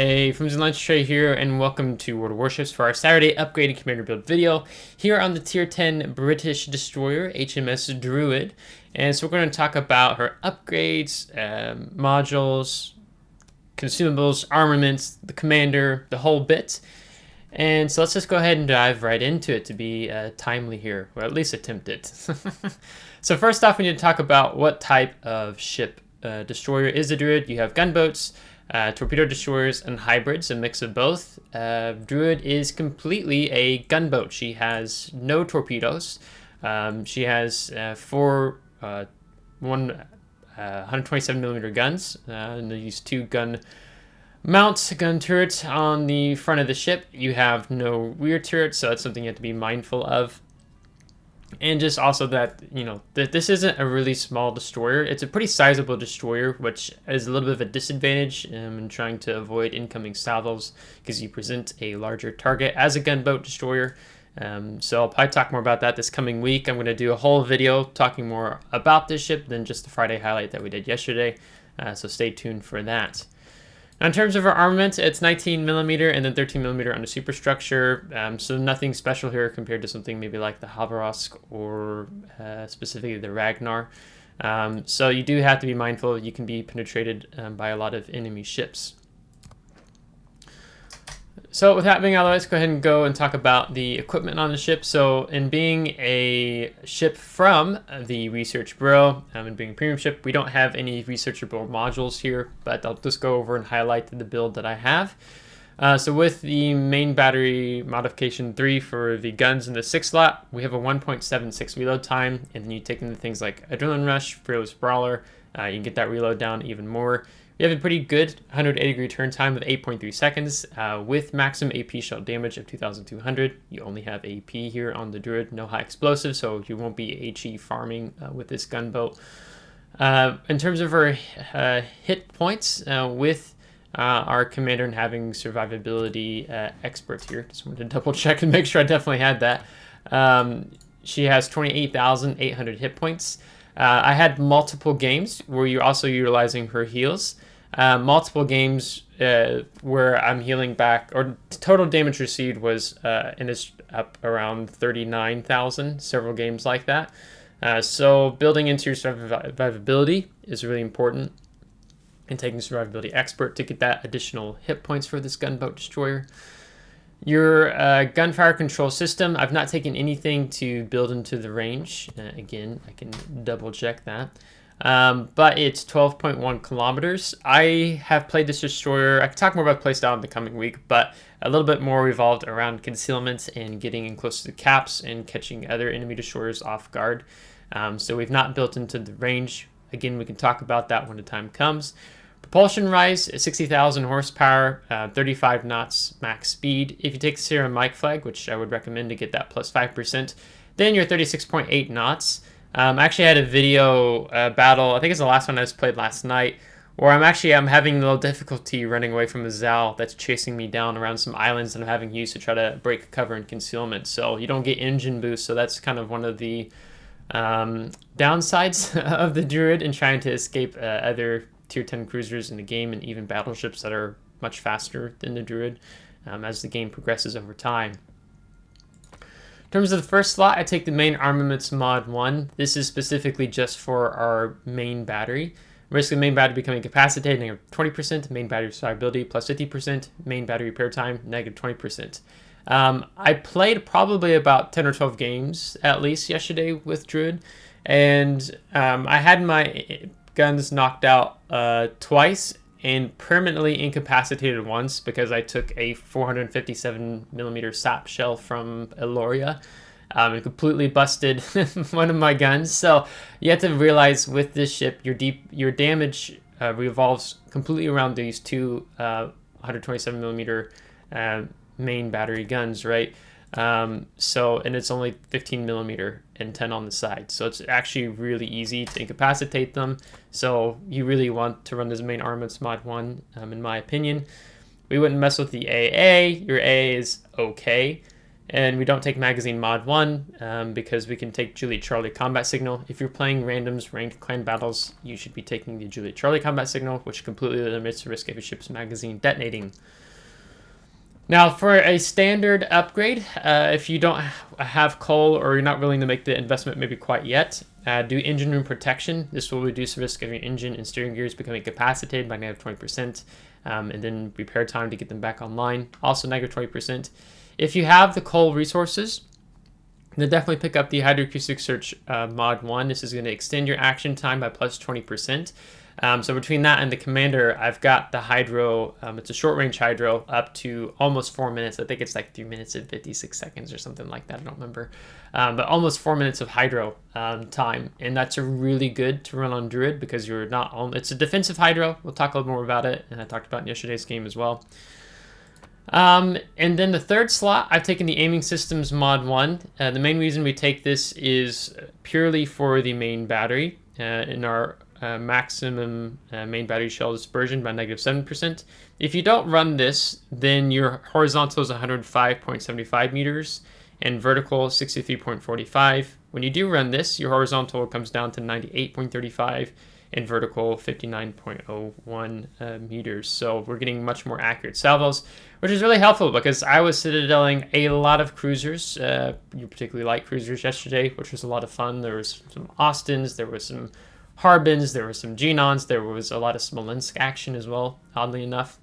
Hey, FlimsyLunchTray here, and welcome to World of Warships for our Saturday upgraded commander build video here on the Tier 10 British destroyer, HMS Druid. And so we're going to talk about her upgrades, modules, consumables, armaments, the commander, the whole bit. And so let's just go ahead and dive right into it to be timely here, or at least attempt it. So first off, we need to talk about what type of ship destroyer is the Druid. You have gunboats, torpedo destroyers, and hybrids, a mix of both. Druid is completely a gunboat. She has no torpedoes. She has 127mm guns, and these two gun turrets on the front of the ship. You have no rear turret, so that's something you have to be mindful of. And just also that, that this isn't a really small destroyer. It's a pretty sizable destroyer, which is a little bit of a disadvantage in trying to avoid incoming salvos because you present a larger target as a gunboat destroyer. So I'll probably talk more about that this coming week. I'm going to do a whole video talking more about this ship than just the Friday highlight that we did yesterday. So stay tuned for that. Now, in terms of our armament, it's 19mm and then 13mm on the superstructure, so nothing special here compared to something maybe like the Haverosk or specifically the Ragnar. So you do have to be mindful you can be penetrated by a lot of enemy ships. So with that being out of the way, let's go ahead and go and talk about the equipment on the ship. So in being a ship from the Research Bureau, and being a premium ship, we don't have any Researcher Bureau modules here, but I'll just go over and highlight the build that I have. So with the main battery modification 3 for the guns in the 6 slot, we have a 1.76 reload time, and then you take into things like Adrenaline Rush, Fearless Brawler, you can get that reload down even more. We have a pretty good 180-degree turn time of 8.3 seconds with maximum AP shell damage of 2,200. You only have AP here on the Druid, no high explosive, so you won't be HE farming with this gunboat. In terms of her hit points, with our commander and having survivability experts here, just wanted to double check and make sure I definitely had that. She has 28,800 hit points. I had multiple games where you're also utilizing her heals. Multiple games where I'm healing back, or total damage received was and is up around 39,000. Several games like that. So building into your survivability is really important, and taking survivability expert to get that additional hit points for this gunboat destroyer. Your gunfire control system, I've not taken anything to build into the range. Again, I can double check that. But it's 12.1 kilometers. I have played this destroyer. I can talk more about playstyle in the coming week, but a little bit more revolved around concealment and getting in close to the caps and catching other enemy destroyers off guard. So we've not built into the range. Again, we can talk about that when the time comes. Propulsion rise, 60,000 horsepower, 35 knots max speed. If you take the Serum Mike flag, which I would recommend to get that plus 5%, then you're 36.8 knots. I actually had a video battle, I think it's the last one I just played last night, where I'm having a little difficulty running away from a Zal that's chasing me down around some islands that I'm having used to try to break cover and concealment. So you don't get engine boost, so that's kind of one of the downsides of the Druid in trying to escape other Tier 10 cruisers in the game, and even battleships that are much faster than the Druid as the game progresses over time. In terms of the first slot, I take the main armaments mod 1. This is specifically just for our main battery. Risk of main battery becoming incapacitated, negative 20%, main battery survivability plus 50%, main battery repair time, negative 20%. I played probably about 10 or 12 games at least yesterday with Druid, and I had my guns knocked out twice and permanently incapacitated once because I took a 457mm sap shell from Eloria and completely busted one of my guns. So you have to realize with this ship, your damage revolves completely around these two 127mm main battery guns, right? And it's only 15mm and 10 on the side, so it's actually really easy to incapacitate them. So you really want to run this main armaments mod 1, in my opinion. We wouldn't mess with the AA. Your AA is okay. And we don't take magazine mod 1 because we can take Juliet Charlie combat signal. If you're playing randoms ranked clan battles, you should be taking the Juliet Charlie combat signal, which completely limits the risk of your ship's magazine detonating. Now, for a standard upgrade, if you don't have coal or you're not willing to make the investment maybe quite yet, do engine room protection. This will reduce the risk of your engine and steering gears becoming incapacitated by -20%, and then repair time to get them back online, also -20%. If you have the coal resources, then definitely pick up the Hydroacoustic Search mod 1. This is going to extend your action time by plus 20%. So between that and the commander, I've got the hydro, it's a short range hydro, up to almost 4 minutes. I think it's like 3 minutes and 56 seconds or something like that. I don't remember. But almost 4 minutes of hydro time. And that's a really good to run on Druid because you're not on, it's a defensive hydro. We'll talk a little more about it. And I talked about in yesterday's game as well. And then the third slot, I've taken the Aiming Systems mod 1. The main reason we take this is purely for the main battery in our maximum main battery shell dispersion by -7%. If you don't run this, then your horizontal is 105.75 meters and vertical 63.45. When you do run this, your horizontal comes down to 98.35 and vertical 59.01 meters. So we're getting much more accurate salvos, which is really helpful because I was citadeling a lot of cruisers, you particularly light cruisers yesterday, which was a lot of fun. There was some Austins, there was some Harbins, there were some Genons, there was a lot of Smolensk action as well, oddly enough.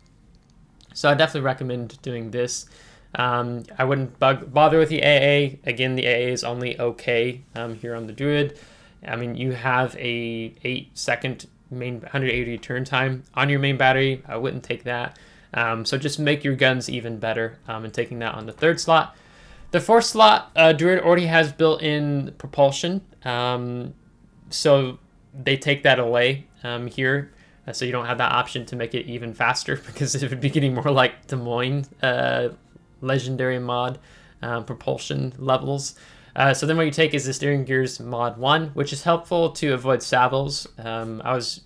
So I definitely recommend doing this. I wouldn't bother with the AA. Again, the AA is only okay here on the Druid. I mean, you have a 8-second main 180 turn time on your main battery. I wouldn't take that. So just make your guns even better and taking that on the third slot. The fourth slot, Druid already has built-in propulsion. So they take that away here. So you don't have that option to make it even faster because it would be getting more like Des Moines legendary mod propulsion levels. So then what you take is the steering gears mod 1, which is helpful to avoid saddles. I was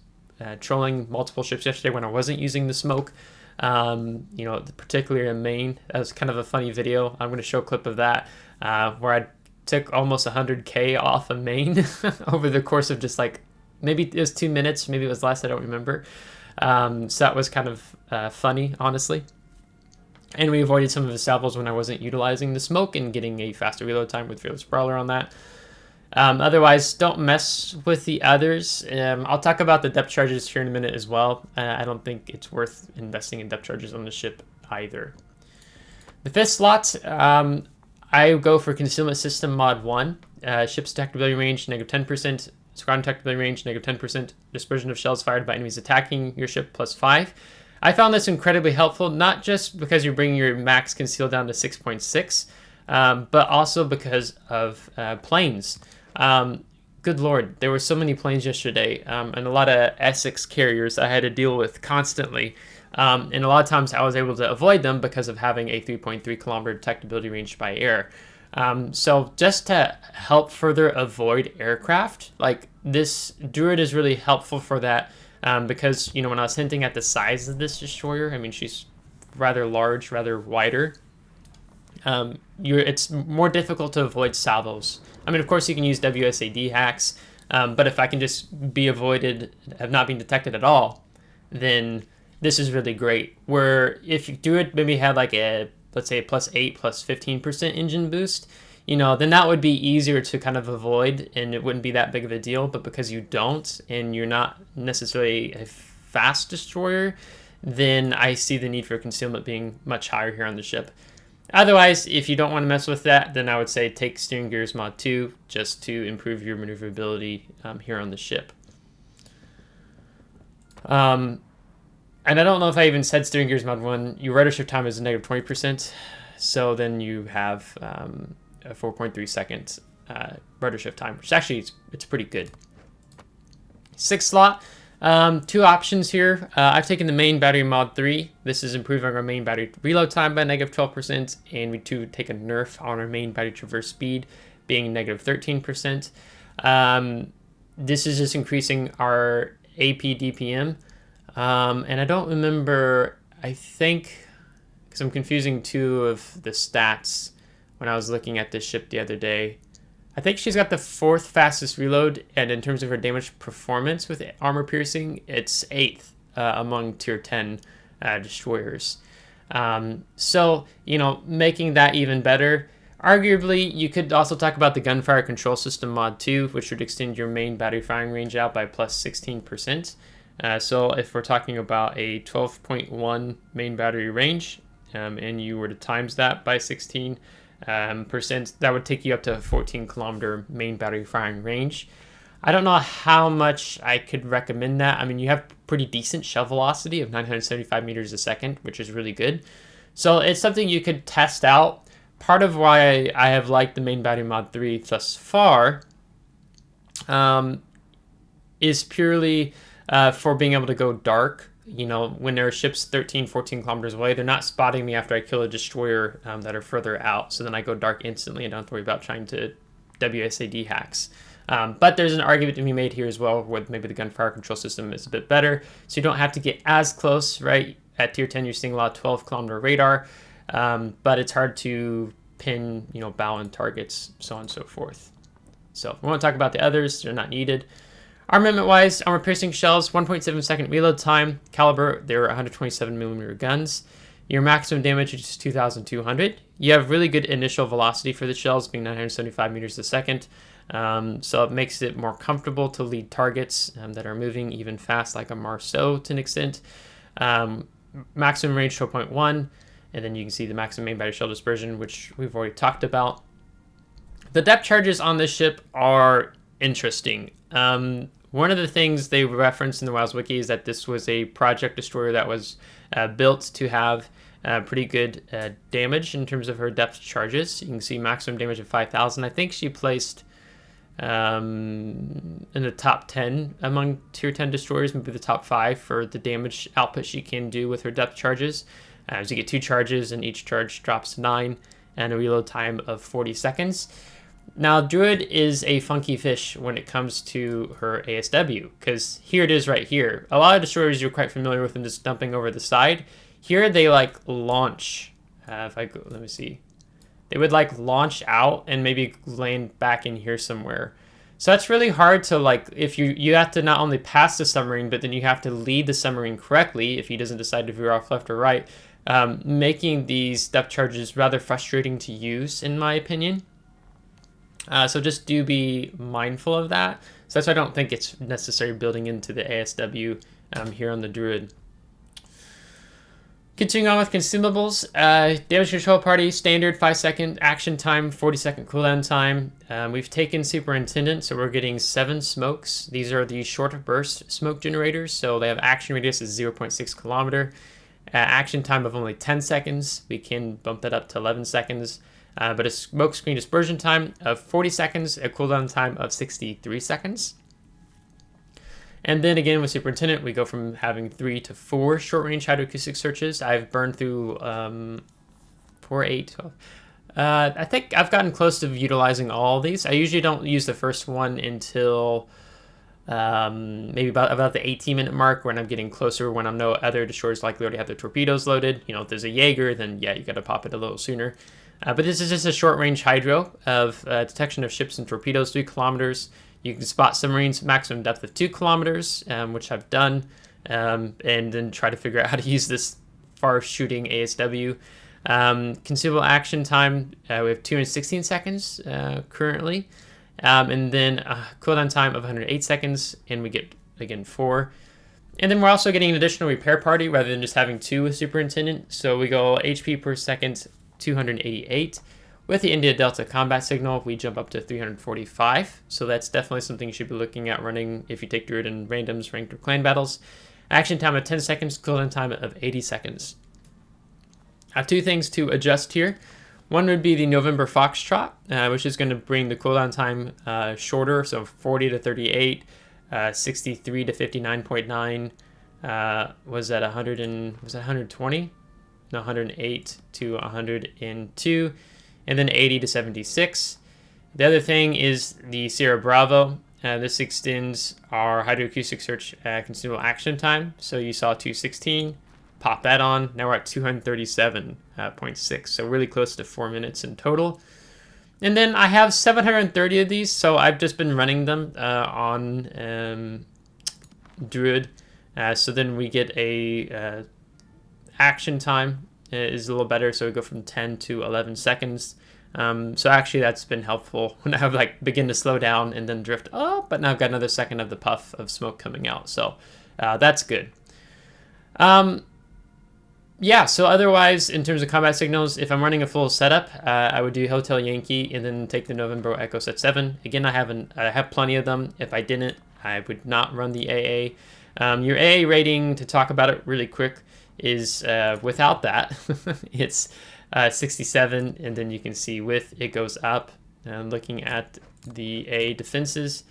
trolling multiple ships yesterday when I wasn't using the smoke, you know, particularly in Maine. That was kind of a funny video. I'm going to show a clip of that where I took almost 100K off of Maine over the course of just like, maybe it was 2 minutes, maybe it was less, I don't remember. So that was kind of funny, honestly. And we avoided some of the salvos when I wasn't utilizing the smoke and getting a faster reload time with Fearless Brawler on that. Otherwise, don't mess with the others. I'll talk about the depth charges here in a minute as well. I don't think it's worth investing in depth charges on the ship either. The fifth slot, I go for Concealment System mod 1. Ship's detectability range, -10%. Squadron detectability range, -10%. Dispersion of shells fired by enemies attacking your ship, +5. I found this incredibly helpful, not just because you're bringing your max conceal down to 6.6, but also because of planes. Good Lord, there were so many planes yesterday, and a lot of Essex carriers I had to deal with constantly. And a lot of times I was able to avoid them because of having a 3.3 kilometer detectability range by air. So just to help further avoid aircraft, like this Druid is really helpful for that. Because, you know, when I was hinting at the size of this destroyer, I mean, she's rather large, rather wider. It's more difficult to avoid salvos. I mean, of course, you can use WSAD hacks, but if I can just be avoided, have not been detected at all, then this is really great. Where if you do it, maybe have like a, let's say, a +8, +15% engine boost, you know, then that would be easier to kind of avoid and it wouldn't be that big of a deal. But because you don't and you're not necessarily a fast destroyer, then I see the need for concealment being much higher here on the ship. Otherwise, if you don't want to mess with that, then I would say take Steering Gears mod 2 just to improve your maneuverability here on the ship. And I don't know if I even said Steering Gears mod 1. Your rudder shift time is -20%. So then you have a 4.3 second rudder shift time, which actually it's pretty good. Sixth slot, two options here. I've taken the main battery mod 3. This is improving our main battery reload time by -12%, and we do take a nerf on our main battery traverse speed, being -13%. This is just increasing our AP DPM, and I don't remember. I think because I'm confusing two of the stats. when I was looking at this ship the other day. I think she's got the 4th fastest reload, and in terms of her damage performance with armor piercing, it's 8th among tier 10 destroyers. So, you know, making that even better. Arguably, you could also talk about the gunfire control system mod 2, which would extend your main battery firing range out by plus 16%. So if we're talking about a 12.1 main battery range, and you were to times that by 16%, that would take you up to a 14 kilometer main battery firing range. I don't know how much I could recommend that. I mean, you have pretty decent shell velocity of 975 meters a second, which is really good. So it's something you could test out. Part of why I have liked the main battery mod 3 thus far is purely for being able to go dark. You know, when there are ships 13, 14 kilometers away, they're not spotting me after I kill a destroyer that are further out. So then I go dark instantly and don't have to worry about trying to WSAD hacks. But there's an argument to be made here as well, where maybe the gunfire control system is a bit better. So you don't have to get as close, right? At tier 10, you're seeing a lot of 12 kilometer radar, but it's hard to pin, you know, bow and targets, so on and so forth. So we won't talk about the others, they're not needed. Armament-wise, armor piercing shells, 1.7 second reload time. Caliber, they're 127 millimeter guns. Your maximum damage is 2,200. You have really good initial velocity for the shells, being 975 meters a second. So it makes it more comfortable to lead targets that are moving even fast, like a Marceau to an extent. Maximum range 12.1, and then you can see the maximum main battery shell dispersion, which we've already talked about. The depth charges on this ship are interesting. One of the things they referenced in the WoW's wiki is that this was a project destroyer that was built to have pretty good damage in terms of her depth charges. You can see maximum damage of 5,000. I think she placed in the top 10 among tier 10 destroyers, maybe the top 5 for the damage output she can do with her depth charges. So you get 2 charges, and each charge drops 9, and a reload time of 40 seconds. Now, Druid is a funky fish when it comes to her ASW, because here it is right here. A lot of destroyers you're quite familiar with them just dumping over the side. Here they like launch. If I go, let me see. They would like launch out and maybe land back in here somewhere. So that's really hard to like, if you have to not only pass the submarine, but then you have to lead the submarine correctly if he doesn't decide to veer off left or right, making these depth charges rather frustrating to use, in my opinion. So just do be mindful of that. So that's why I don't think it's necessary building into the ASW here on the Druid. Continuing on with consumables, damage control party, standard 5 second action time, 40 second cooldown time. We've taken Superintendent, so we're getting 7 smokes. These are the short burst smoke generators, so they have action radius is 0.6 kilometer. Action time of only 10 seconds. We can bump that up to 11 seconds. But a smoke screen dispersion time of 40 seconds, a cooldown time of 63 seconds. And then again with Superintendent, we go from having 3 to 4 short-range hydroacoustic searches. I've burned through 4, 8, 12. I think I've gotten close to utilizing all these. I usually don't use the first one until maybe about the 18-minute mark, when I'm getting closer, when I know other destroyers likely already have their torpedoes loaded. You know, if there's a Jaeger, then yeah, you got to pop it a little sooner. But this is just a short-range hydro of detection of ships and torpedoes, 3 kilometers. You can spot submarines, maximum depth of 2 kilometers, which I've done, and then try to figure out how to use this far-shooting ASW. Consumable action time, we have 216 seconds currently, and then a cooldown time of 108 seconds, and we get, again, 4. And then we're also getting an additional repair party rather than just having 2 with Superintendent. So we go HP per second, 288. With the India Delta combat signal, we jump up to 345. So that's definitely something you should be looking at running if you take Druid in randoms, ranked, or clan battles. Action time of 10 seconds, cooldown time of 80 seconds. I have 2 things to adjust here. One would be the November Foxtrot, which is going to bring the cooldown time shorter, so 40 to 38, 63 to 59.9. Was that 120? No, 108 to 102, and then 80 to 76. The other thing is the Sierra Bravo. This extends our hydroacoustic search consumable action time. So you saw 216, pop that on. Now we're at 237.6, so really close to 4 minutes in total. And then I have 730 of these, so I've just been running them on Druid. So then we get a action time is a little better, so we go from 10 to 11 seconds. So actually that's been helpful when I have like begin to slow down and then drift up, but now I've got another second of the puff of smoke coming out, so that's good. Yeah, so otherwise in terms of combat signals, if I'm running a full setup, I would do Hotel Yankee and then take the November Echo Set 7. Again, I have plenty of them. If I didn't, I would not run the AA. Your AA rating, to talk about it really quick, is without that it's 67, and then you can see with it goes up. Looking at the A defenses,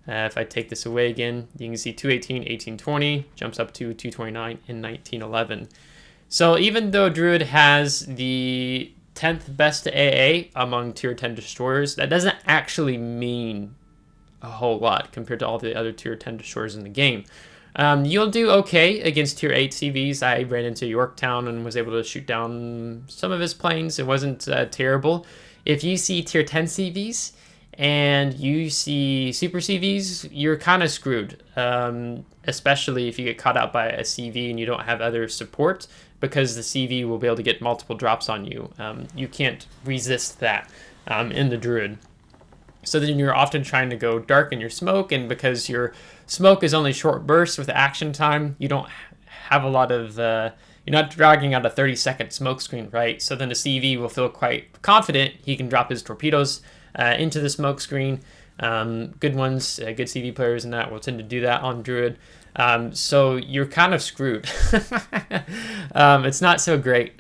if I take this away again, you can see 218, 1820 jumps up to 229 and 1911. So even though Druid has the 10th best AA among tier 10 destroyers, that doesn't actually mean a whole lot compared to all the other tier 10 destroyers in the game. You'll do okay against tier 8 CVs. I ran into Yorktown and was able to shoot down some of his planes. It wasn't terrible. If you see tier 10 CVs and you see super CVs, you're kind of screwed, especially if you get caught out by a CV and you don't have other support, because the CV will be able to get multiple drops on you. You can't resist that in the Druid. So then you're often trying to go dark in your smoke, and because your smoke is only short bursts with action time, you don't have a lot of, you're not dragging out a 30-second smoke screen, right? So then the CV will feel quite confident he can drop his torpedoes into the smoke screen. Good ones, good CV players in that will tend to do that on Druid. So you're kind of screwed. It's not so great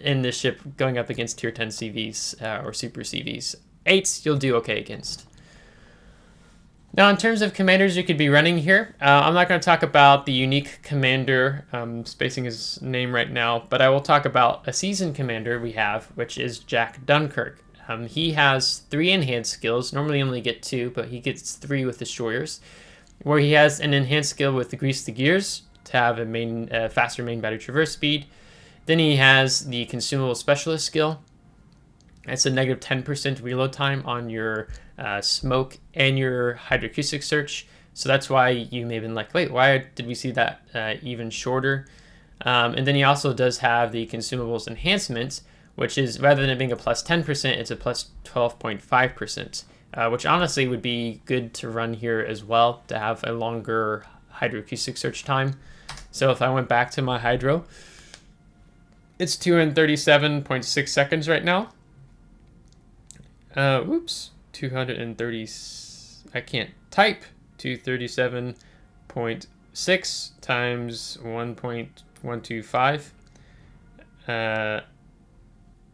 in this ship going up against tier 10 CVs or super CVs. 8s you'll do okay against. Now in terms of commanders you could be running here, I'm not going to talk about the unique commander, spacing his name right now, but I will talk about a seasoned commander we have, which is Jack Dunkirk. He has 3 enhanced skills. Normally only get 2, but he gets 3 with destroyers, where he has an enhanced skill with the Grease the Gears to have a faster main battery traverse speed. Then he has the Consumable Specialist skill. It's a negative 10% reload time on your smoke and your hydroacoustic search. So that's why you may have been like, wait, why did we see that even shorter? And then he also does have the Consumables enhancement, which is, rather than it being a plus 10%, it's a plus 12.5%, which honestly would be good to run here as well, to have a longer hydroacoustic search time. So if I went back to my hydro, it's 237.6 seconds right now. Oops, 230, I can't type, 237.6 times 1.125.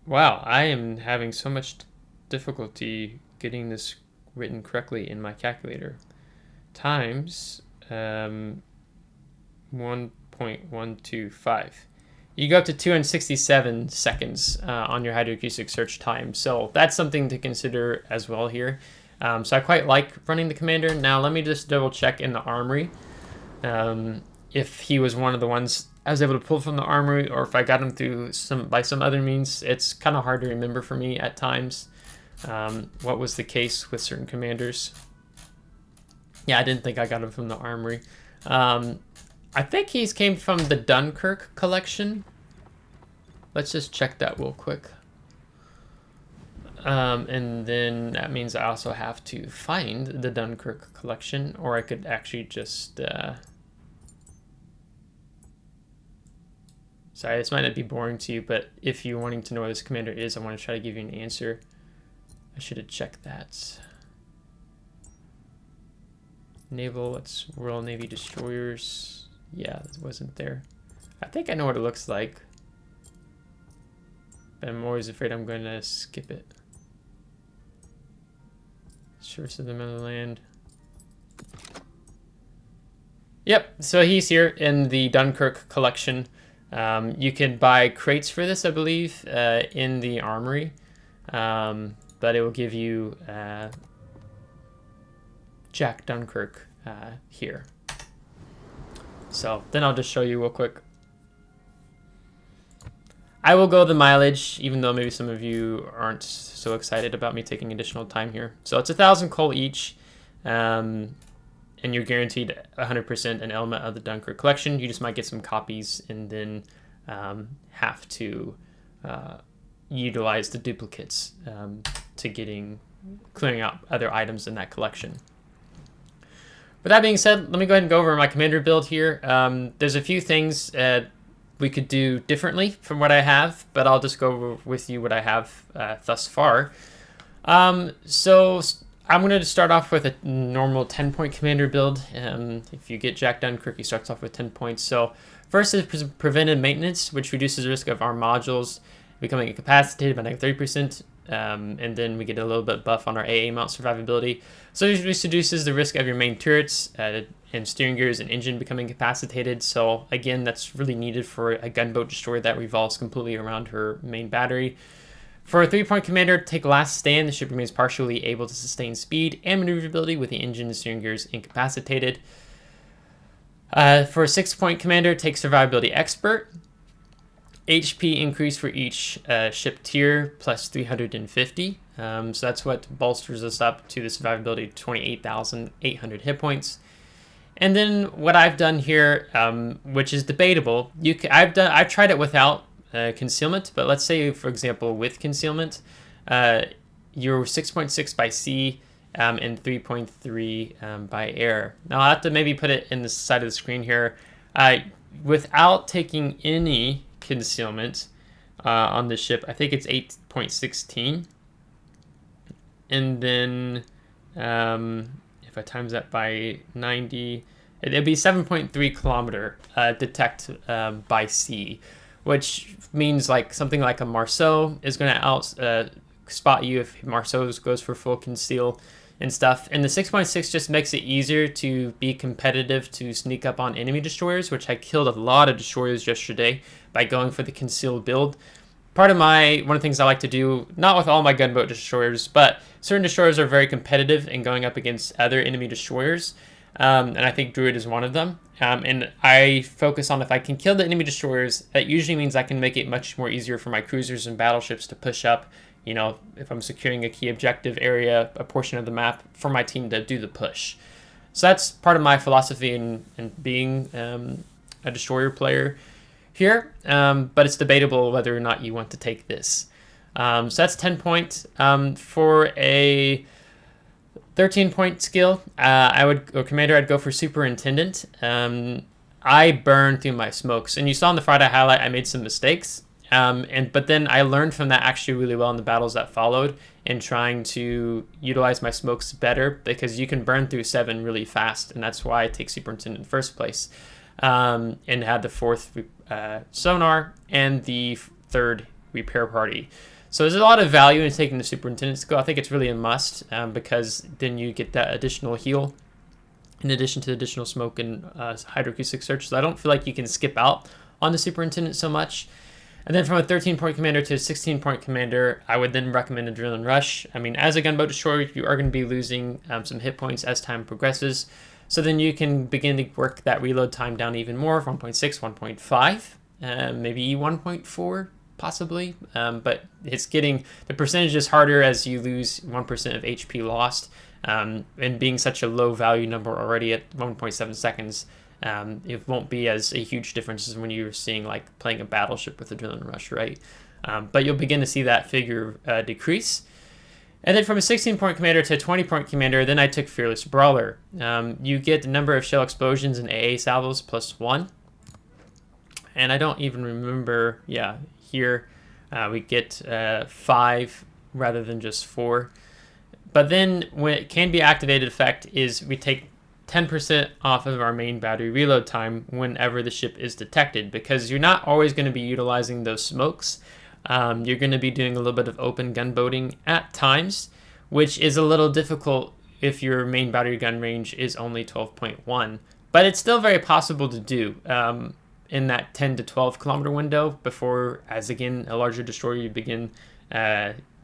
Wow, I am having so much difficulty getting this written correctly in my calculator. Times 1.125. You go up to 267 seconds on your hydroacoustic search time. So that's something to consider as well here. So I quite like running the commander. Now let me just double check in the armory if he was one of the ones I was able to pull from the armory, or if I got him through by some other means. It's kind of hard to remember for me at times what was the case with certain commanders. Yeah, I didn't think I got him from the armory. I think he's came from the Dunkirk collection. Let's just check that real quick. And then that means I also have to find the Dunkirk collection, or I could actually just... Sorry, this might not be boring to you, but if you're wanting to know where this commander is, I want to try to give you an answer. I should have checked that. Naval, it's Royal Navy destroyers. Yeah, that wasn't there. I think I know what it looks like, but I'm always afraid I'm going to skip it. Shores of the Motherland. Yep, so he's here in the Dunkirk collection. You can buy crates for this, I believe, in the armory, but it will give you Jack Dunkirk here. So then I'll just show you real quick. I will go the mileage, even though maybe some of you aren't so excited about me taking additional time here. So it's 1,000 coal each, and you're guaranteed 100% an element of the Dunkirk collection. You just might get some copies and then have to utilize the duplicates to clearing out other items in that collection. With that being said, let me go ahead and go over my commander build here. There's a few things we could do differently from what I have, but I'll just go over with you what I have thus far. So I'm going to start off with a normal 10-point commander build. If you get Jack Dunkirk, he starts off with 10 points. So first is preventive maintenance, which reduces the risk of our modules becoming incapacitated by -30%. And then we get a little bit buff on our AA mount survivability. So it reduces the risk of your main turrets and steering gears and engine becoming incapacitated. So again, that's really needed for a gunboat destroyer that revolves completely around her main battery. For a 3-point commander, take last stand. The ship remains partially able to sustain speed and maneuverability with the engine and steering gears incapacitated. For a 6-point commander, take survivability expert. HP increase for each ship tier plus 350. So that's what bolsters us up to the survivability of 28,800 hit points. And then what I've done here, which is debatable, I've tried it without concealment, but let's say, for example, with concealment, you're 6.6 by sea and 3.3 by air. Now I'll have to maybe put it in the side of the screen here. Without taking any concealment on the ship, I think it's 8.16, and then if I times that by 90, it'd be 7.3 kilometer detect by sea, which means like something like a Marceau is going to spot you if Marceau goes for full conceal and stuff. And the 6.6 just makes it easier to be competitive to sneak up on enemy destroyers, which I killed a lot of destroyers yesterday by going for the concealed build. One of the things I like to do, not with all my gunboat destroyers, but certain destroyers are very competitive in going up against other enemy destroyers. And I think Druid is one of them. And I focus on, if I can kill the enemy destroyers, that usually means I can make it much more easier for my cruisers and battleships to push up. You know, if I'm securing a key objective area, a portion of the map, for my team to do the push. So that's part of my philosophy in being a destroyer player here. But it's debatable whether or not you want to take this. So that's 10 points. For a 13-point skill, commander, I'd go for superintendent. I burned through my smokes, and you saw in the Friday highlight I made some mistakes. But then I learned from that actually really well in the battles that followed, in trying to utilize my smokes better, because you can burn through 7 really fast, and that's why I take superintendent in the first place. And had the 4th sonar and the 3rd repair party. So there's a lot of value in taking the superintendent skill. I think it's really a must, because then you get that additional heal in addition to the additional smoke and hydroacoustic search. So I don't feel like you can skip out on the superintendent so much. And then from a 13-point commander to a 16-point commander, I would then recommend Adrenaline Rush. I mean, as a gunboat destroyer, you are going to be losing some hit points as time progresses. So then you can begin to work that reload time down even more, 1.6, 1.5, maybe 1.4 possibly. But it's getting, the percentage is harder as you lose 1% of HP lost. And being such a low value number already at 1.7 seconds, it won't be as a huge difference as when you're seeing like playing a battleship with Adrenaline Rush, right? But you'll begin to see that figure decrease. And then from a 16-point commander to a 20-point commander, then I took Fearless Brawler. You get the number of shell explosions and AA salvos plus 1. And I don't even remember, yeah, here we get 5 rather than just 4. But then when it can be activated effect is we take 10% off of our main battery reload time whenever the ship is detected, because you're not always going to be utilizing those smokes. You're going to be doing a little bit of open gunboating at times, which is a little difficult if your main battery gun range is only 12.1. But it's still very possible to do in that 10 to 12 kilometer window before, as again, a larger destroyer, you begin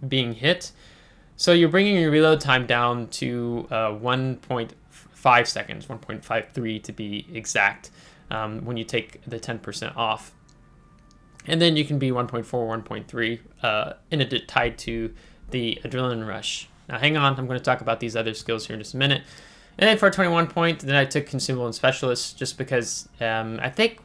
being hit. So you're bringing your reload time down to 1.5 seconds, 1.53 to be exact, when you take the 10% off. And then you can be 1.4, 1.3 tied to the Adrenaline Rush. Now hang on, I'm going to talk about these other skills here in just a minute. And then for 21 point, then I took Consumable and Specialist just because I think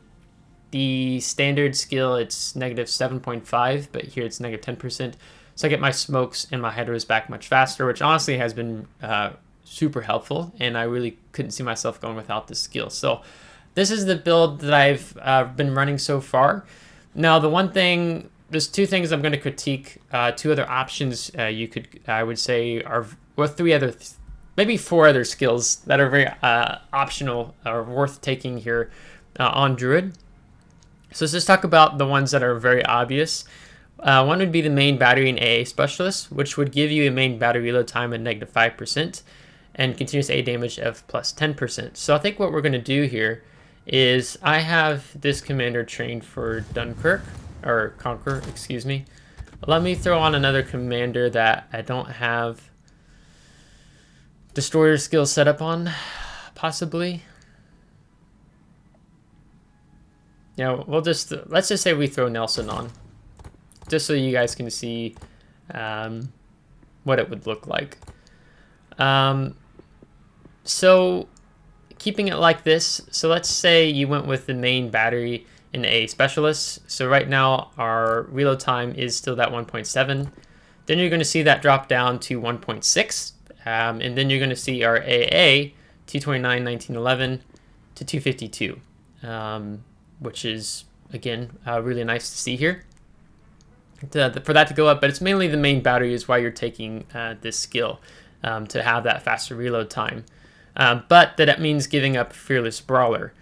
the standard skill, it's negative 7.5, but here it's negative 10%. So I get my smokes and my hydros back much faster, which honestly has been super helpful, and I really couldn't see myself going without this skill. So this is the build that I've been running so far. Now the one thing, there's two things I'm going to critique. Two other options you could, I would say, are, well, maybe four other skills that are very optional or worth taking here on Druid. So let's just talk about the ones that are very obvious. One would be the main battery and AA specialist, which would give you a main battery reload time of negative 5% and continuous A damage of plus 10%. So I think what we're going to do here is I have this commander trained for Dunkirk, or Conquer, excuse me. Let me throw on another commander that I don't have destroyer skills set up on, possibly. Yeah, let's just say we throw Nelson on, just so you guys can see what it would look like. So keeping it like this, so let's say you went with the main battery and a specialist. So right now our reload time is still that 1.7. Then you're going to see that drop down to 1.6. And then you're going to see our AA, 229, 1911 to 252, which is, again, really nice to see here. For that to go up, but it's mainly the main battery is why you're taking this skill, to have that faster reload time. But that means giving up Fearless Brawler.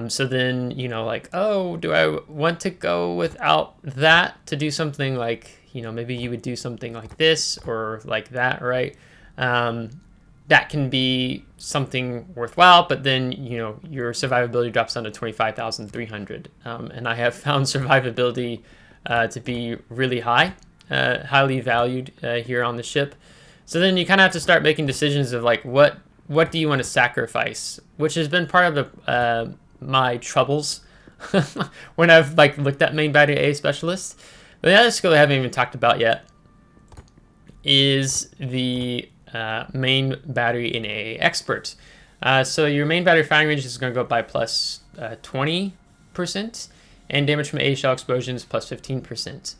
So then, you know, like, oh, do I want to go without that to do something like, you know, maybe you would do something like this or like that, right? That can be something worthwhile, but then, you know, your survivability drops down to 25,300. And I have found survivability to be really high, highly valued here on the ship. So then you kind of have to start making decisions of like, what do you want to sacrifice, which has been part of the my troubles when I've like looked at main battery A specialist. But the other skill I haven't even talked about yet is the main battery in AA expert. So your main battery firing range is going to go up by plus 20%, and damage from AA shell explosions plus 15%.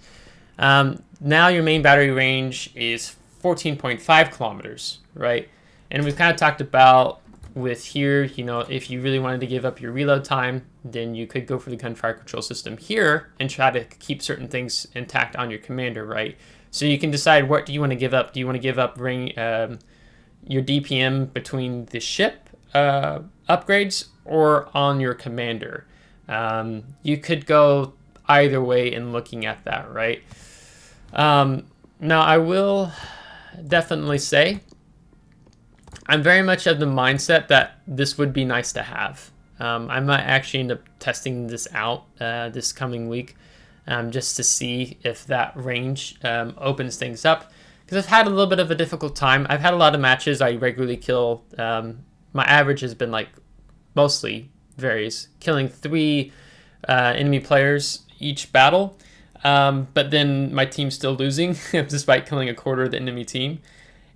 Now your main battery range is 14.5 kilometers, right? And we've kind of talked about with here, you know, if you really wanted to give up your reload time, then you could go for the gunfire control system here and try to keep certain things intact on your commander, right? So you can decide, what do you want to give up? Do you want to give up your DPM between the ship upgrades or on your commander? You could go either way in looking at that, right? Now, I will definitely say I'm very much of the mindset that this would be nice to have. I might actually end up testing this out this coming week, just to see if that range opens things up. Because I've had a little bit of a difficult time. I've had a lot of matches I regularly kill. My average has been like, mostly varies, killing 3 enemy players each battle. But then my team's still losing despite killing a quarter of the enemy team.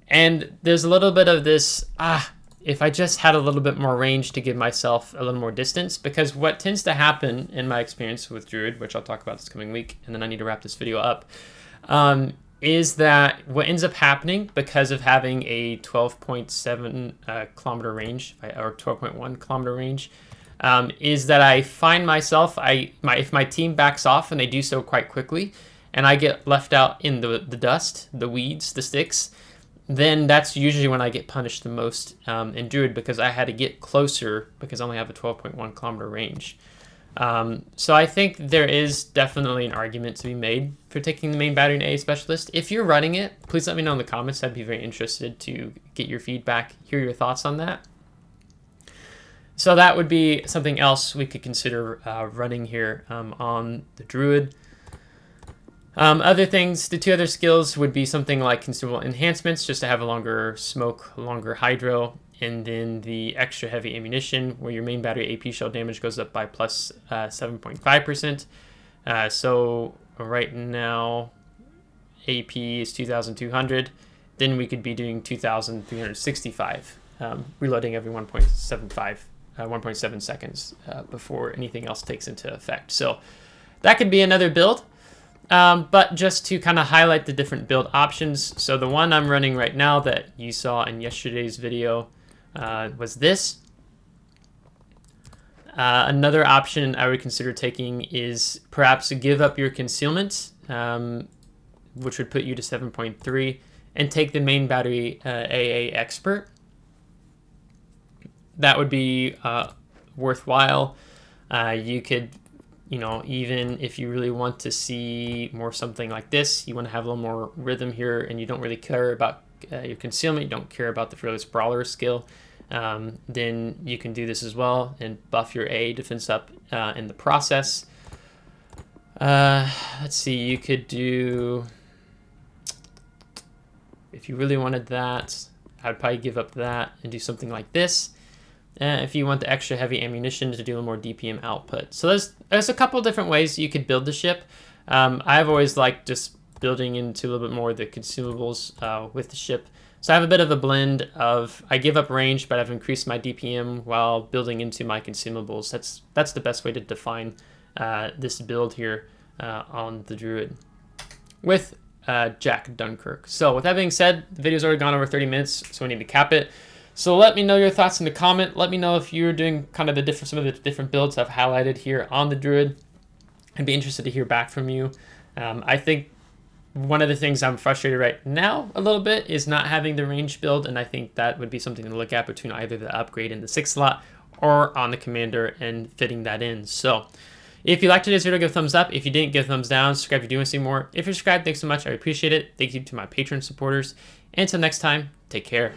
And there's a little bit of this, if I just had a little bit more range to give myself a little more distance, because what tends to happen in my experience with Druid, which I'll talk about this coming week, and then I need to wrap this video up, is that what ends up happening because of having a 12.7 kilometer range, or 12.1 kilometer range, is that I find myself, if my team backs off and they do so quite quickly, and I get left out in the dust, the weeds, the sticks, then that's usually when I get punished the most in Druid, because I had to get closer because I only have a 12.1 kilometer range. So I think there is definitely an argument to be made for taking the main battery and AA specialist. If you're running it, please let me know in the comments. I'd be very interested to get your feedback, hear your thoughts on that. So that would be something else we could consider running here on the Druid. Other things, the 2 other skills would be something like consumable enhancements, just to have a longer smoke, longer hydro, and then the extra heavy ammunition, where your main battery AP shell damage goes up by plus 7.5%. So right now, AP is 2,200. Then we could be doing 2,365, reloading every 1.7 seconds before anything else takes into effect. So that could be another build. But just to kind of highlight the different build options. So the one I'm running right now that you saw in yesterday's video was this. Another option I would consider taking is perhaps give up your concealment, which would put you to 7.3, and take the main battery AA Expert. That would be worthwhile. You could, even if you really want to see more something like this, you want to have a little more rhythm here, and you don't really care about your concealment, you don't care about the Fearless Brawler skill, then you can do this as well and buff your A defense up in the process. Let's see, you could do, if you really wanted that, I'd probably give up that and do something like this. If you want the extra heavy ammunition to do a little more DPM output. So there's a couple different ways you could build the ship. I've always liked just building into a little bit more of the consumables with the ship. So I have a bit of a blend of, I give up range, but I've increased my DPM while building into my consumables. That's the best way to define this build here on the Druid with Jack Dunkirk. So with that being said, the video's already gone over 30 minutes, so we need to cap it. So let me know your thoughts in the comment. Let me know if you're doing kind of some of the different builds I've highlighted here on the Druid. I'd be interested to hear back from you. I think one of the things I'm frustrated right now a little bit is not having the range build, and I think that would be something to look at between either the upgrade in the 6th slot or on the commander and fitting that in. So if you liked today's video, give a thumbs up. If you didn't, give a thumbs down. Subscribe if you do want to see more. If you're subscribed, thanks so much. I appreciate it. Thank you to my Patreon supporters. And until next time, take care.